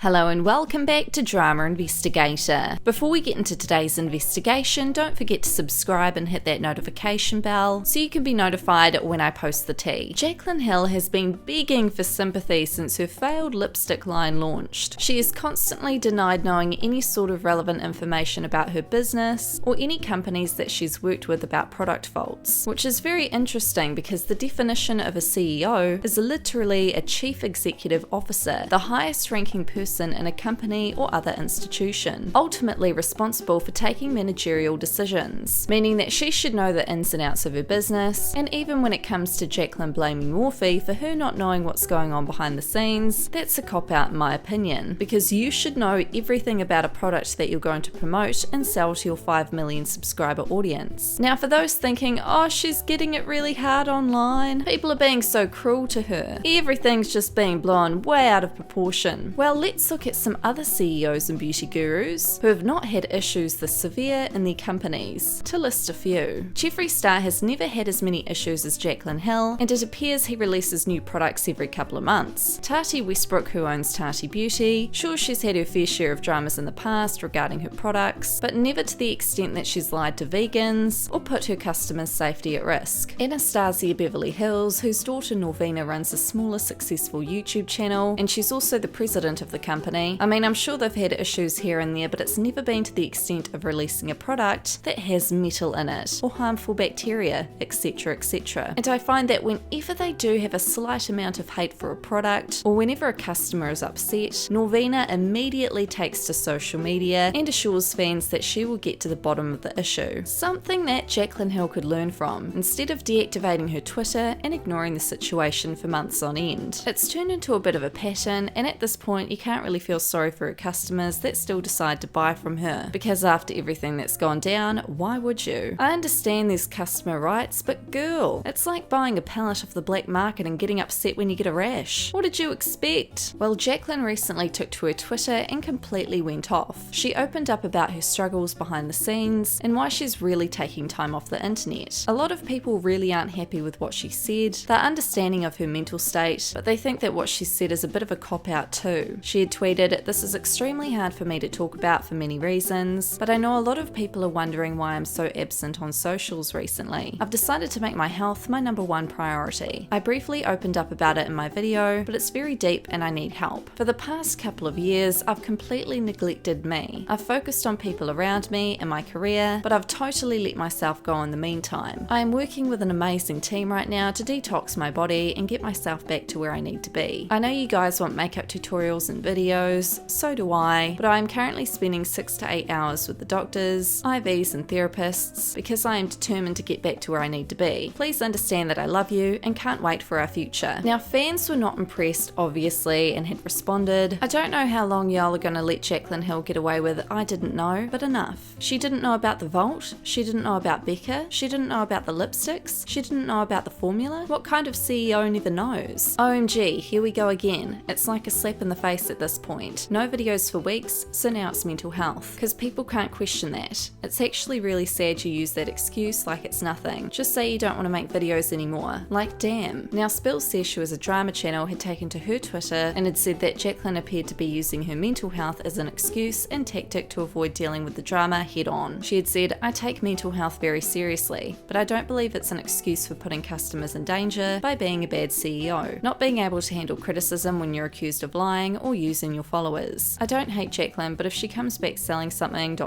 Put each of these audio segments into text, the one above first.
Hello and welcome back to Drama Investigator. Before we get into today's investigation, don't forget to subscribe and hit that notification bell so you can be notified when I post the tea. Jaclyn Hill has been begging for sympathy since her failed lipstick line launched. She is constantly denied knowing any sort of relevant information about her business or any companies that she's worked with about product faults, which is very interesting because the definition of a CEO is literally a chief executive officer, the highest ranking person in a company or other institution, ultimately responsible for taking managerial decisions, meaning that she should know the ins and outs of her business. And even when it comes to Jaclyn blaming Morphe for her not knowing what's going on behind the scenes, that's a cop-out in my opinion, because you should know everything about a product that you're going to promote and sell to your 5 million subscriber audience. Now for those thinking, oh, she's getting it really hard online, people are being so cruel to her, everything's just being blown way out of proportion. Well, let's look at some other CEOs and beauty gurus who have not had issues this severe in their companies. To list a few, Jeffree Star has never had as many issues as Jaclyn Hill, and it appears he releases new products every couple of months. Tati Westbrook, who owns Tati Beauty, sure, she's had her fair share of dramas in the past regarding her products, but never to the extent that she's lied to vegans or put her customers' safety at risk. Anastasia Beverly Hills, whose daughter Norvina runs a smaller successful YouTube channel, and she's also the president of the company. I mean, I'm sure they've had issues here and there, but it's never been to the extent of releasing a product that has metal in it or harmful bacteria, etc, etc. And I find that whenever they do have a slight amount of hate for a product, or whenever a customer is upset, Norvina immediately takes to social media and assures fans that she will get to the bottom of the issue. Something that Jaclyn Hill could learn from, instead of deactivating her Twitter and ignoring the situation for months on end. It's turned into a bit of a pattern, and at this point you can't really feel sorry for her customers that still decide to buy from her, because after everything that's gone down, why would you? I understand there's customer rights, but girl, it's like buying a pallet off the black market and getting upset when you get a rash. What did you expect? Well, Jaclyn recently took to her Twitter and completely went off. She opened up about her struggles behind the scenes and why she's really taking time off the internet. A lot of people really aren't happy with what she said. They're understanding of her mental state, but they think that what she said is a bit of a cop-out too. She had tweeted, "This is extremely hard for me to talk about for many reasons, but I know a lot of people are wondering why I'm so absent on socials recently. I've decided to make my health my #1 priority. I briefly opened up about it in my video, but it's very deep and I need help. For the past couple of years, I've completely neglected me. I've focused on people around me and my career, but I've totally let myself go in the meantime. I am working with an amazing team right now to detox my body and get myself back to where I need to be. I know you guys want makeup tutorials and videos, so do I, but I am currently spending 6 to 8 hours with the doctors, IVs and therapists because I am determined to get back to where I need to be. Please understand that I love you and can't wait for our future." Now, fans were not impressed, obviously, and had responded, "I don't know how long y'all are gonna let Jaclyn Hill get away with I didn't know, but enough. She didn't know about the vault, she didn't know about Becca, she didn't know about the lipsticks, she didn't know about the formula. What kind of CEO never knows? OMG, here we go again. It's like a slap in the face at this point. No videos for weeks, so now it's mental health. Because people can't question that. It's actually really sad you use that excuse like it's nothing. Just say you don't want to make videos anymore. Like, damn." Now, Spill says she was a drama channel had taken to her Twitter and had said that Jaclyn appeared to be using her mental health as an excuse and tactic to avoid dealing with the drama head on. She had said, "I take mental health very seriously, but I don't believe it's an excuse for putting customers in danger by being a bad CEO. Not being able to handle criticism when you're accused of lying or using your followers. I don't hate Jaclyn, but if she comes back selling something ...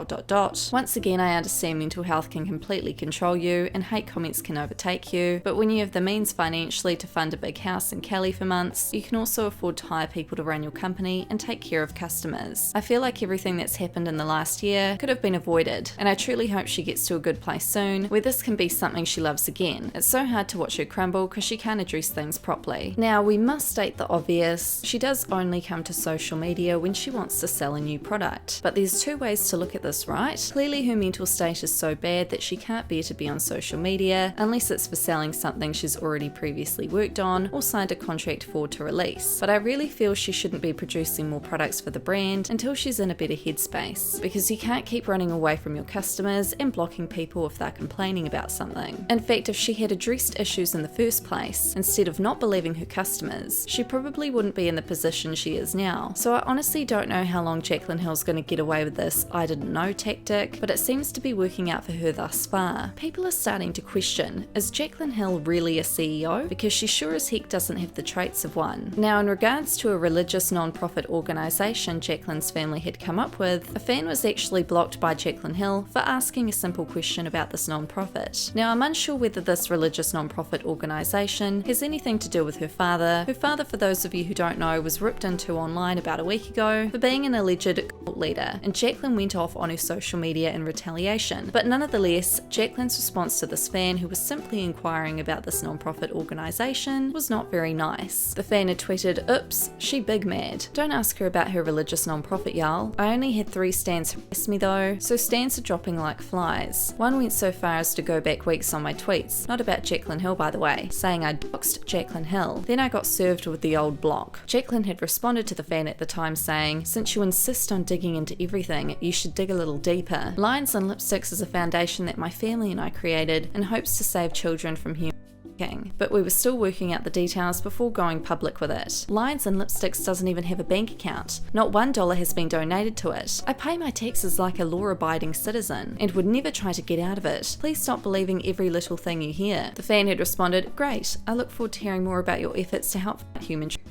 Once again, I understand mental health can completely control you and hate comments can overtake you, but when you have the means financially to fund a big house in Cali for months, you can also afford to hire people to run your company and take care of customers. I feel like everything that's happened in the last year could have been avoided, and I truly hope she gets to a good place soon where this can be something she loves again. It's so hard to watch her crumble because she can't address things properly." Now, we must state the obvious. She does only come to social social media when she wants to sell a new product. But there's two ways to look at this, right? Clearly her mental state is so bad that she can't bear to be on social media unless it's for selling something she's already previously worked on or signed a contract for to release. But I really feel she shouldn't be producing more products for the brand until she's in a better headspace, because you can't keep running away from your customers and blocking people if they're complaining about something. In fact, if she had addressed issues in the first place, instead of not believing her customers, she probably wouldn't be in the position she is now. So I honestly don't know how long Jaclyn Hill's going to get away with this I didn't know tactic, but it seems to be working out for her thus far. People are starting to question, is Jaclyn Hill really a CEO? Because she sure as heck doesn't have the traits of one. Now, in regards to a religious non-profit organisation Jaclyn's family had come up with, a fan was actually blocked by Jaclyn Hill for asking a simple question about this non-profit. Now, I'm unsure whether this religious non-profit organisation has anything to do with her father. Her father, for those of you who don't know, was ripped into online about a week ago for being an alleged cult leader, and Jaclyn went off on her social media in retaliation. But nonetheless, Jaclyn's response to this fan, who was simply inquiring about this non-profit organisation, was not very nice. The fan had tweeted, "Oops, she big mad. Don't ask her about her religious non-profit, y'all. I only had 3 stans harass me though, so stans are dropping like flies. One went so far as to go back weeks on my tweets, not about Jaclyn Hill by the way, saying I doxed Jaclyn Hill. Then I got served with the old block." Jaclyn had responded to the fan at the time saying, "Since you insist on digging into everything, you should dig a little deeper. Lines and Lipsticks is a foundation that my family and I created in hopes to save children from human trafficking, but we were still working out the details before going public with it. Lines and Lipsticks doesn't even have a bank account. Not $1 has been donated to it. I pay my taxes like a law-abiding citizen and would never try to get out of it. Please stop believing every little thing you hear." The fan had responded, "Great, I look forward to hearing more about your efforts to help fight human trafficking.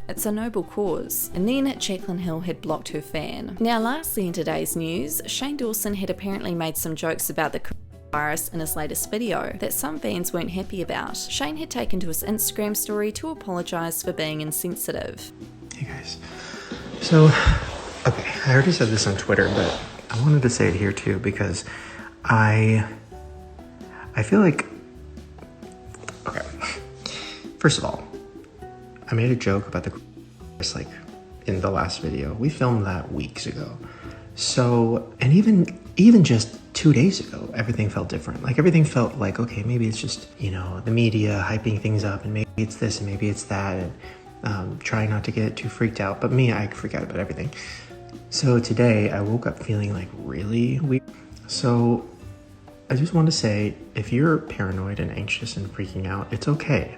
It's a noble cause." And then Jaclyn Hill had blocked her fan. Now lastly in today's news, Shane Dolson had apparently made some jokes about the virus in his latest video that some fans weren't happy about. Shane had taken to his Instagram story to apologise for being insensitive. Hey guys. So, okay, I already said this on Twitter, but I wanted to say it here too because I feel like, okay, first of all, I made a joke about the virus like in the last video. We filmed that weeks ago. So, and even just 2 days ago, everything felt different. Like everything felt like, okay, maybe it's just, you know, the media hyping things up and maybe it's this and maybe it's that and trying not to get too freaked out. But me, I freak out about everything. So today I woke up feeling like really weird. So I just want to say, if you're paranoid and anxious and freaking out, it's okay.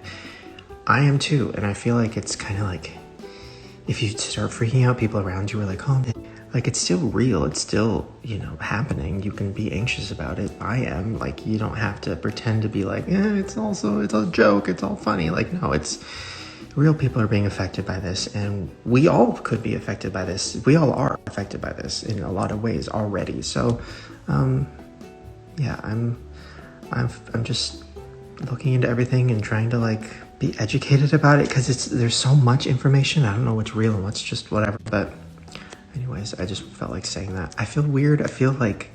I am too. And I feel like it's kind of like, if you start freaking out, people around you are like, oh, like it's still real. It's still, you know, happening. You can be anxious about it. I am. Like, you don't have to pretend to be like, it's a joke. It's all funny. Like, no, it's real. People are being affected by this, and we all could be affected by this. We all are affected by this in a lot of ways already. So, yeah, I'm just looking into everything and trying to like be educated about it because there's so much information. I don't know what's real and what's just whatever. But anyways, I just felt like saying that. I feel weird. I feel like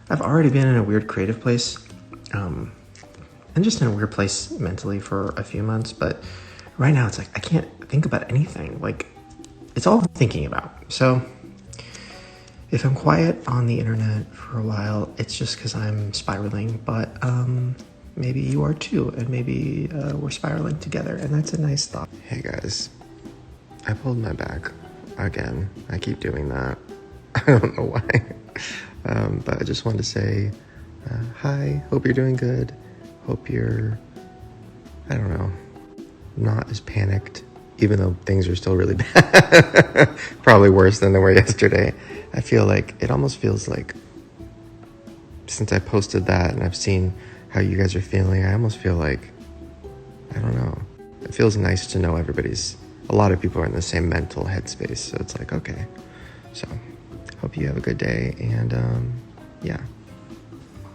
I've already been in a weird creative place, and just in a weird place mentally for a few months. But right now it's like I can't think about anything. Like it's all I'm thinking about. So if I'm quiet on the internet for a while, it's just because I'm spiraling. But maybe you are too, and maybe we're spiraling together, and that's a nice thought. Hey guys, I pulled my back again. I keep doing that. I don't know why. But I just wanted to say hi, hope you're doing good. Hope you're, I don't know, not as panicked, even though things are still really bad. Probably worse than they were yesterday. I feel like, it almost feels like, since I posted that and I've seen how you guys are feeling, I almost feel like, I don't know, it feels nice to know a lot of people are in the same mental headspace, so it's like, okay. So, hope you have a good day, and yeah,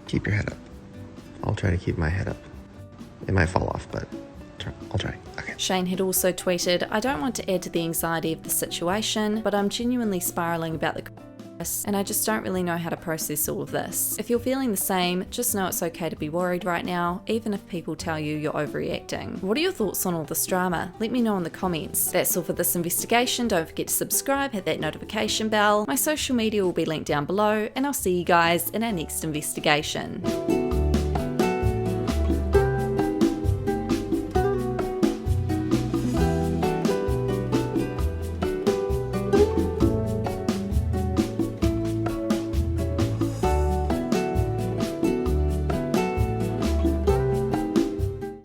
keep your head up. I'll try to keep my head up. It might fall off, but I'll try. Okay. Shane had also tweeted, "I don't want to add to the anxiety of the situation, but I'm genuinely spiraling about the and I just don't really know how to process all of this. If you're feeling the same, just know it's okay to be worried right now, even if people tell you you're overreacting. What are your thoughts on all this drama? Let me know in the comments. That's all for this investigation. Don't forget to subscribe, hit that notification bell. My social media will be linked down below, and I'll see you guys in our next investigation.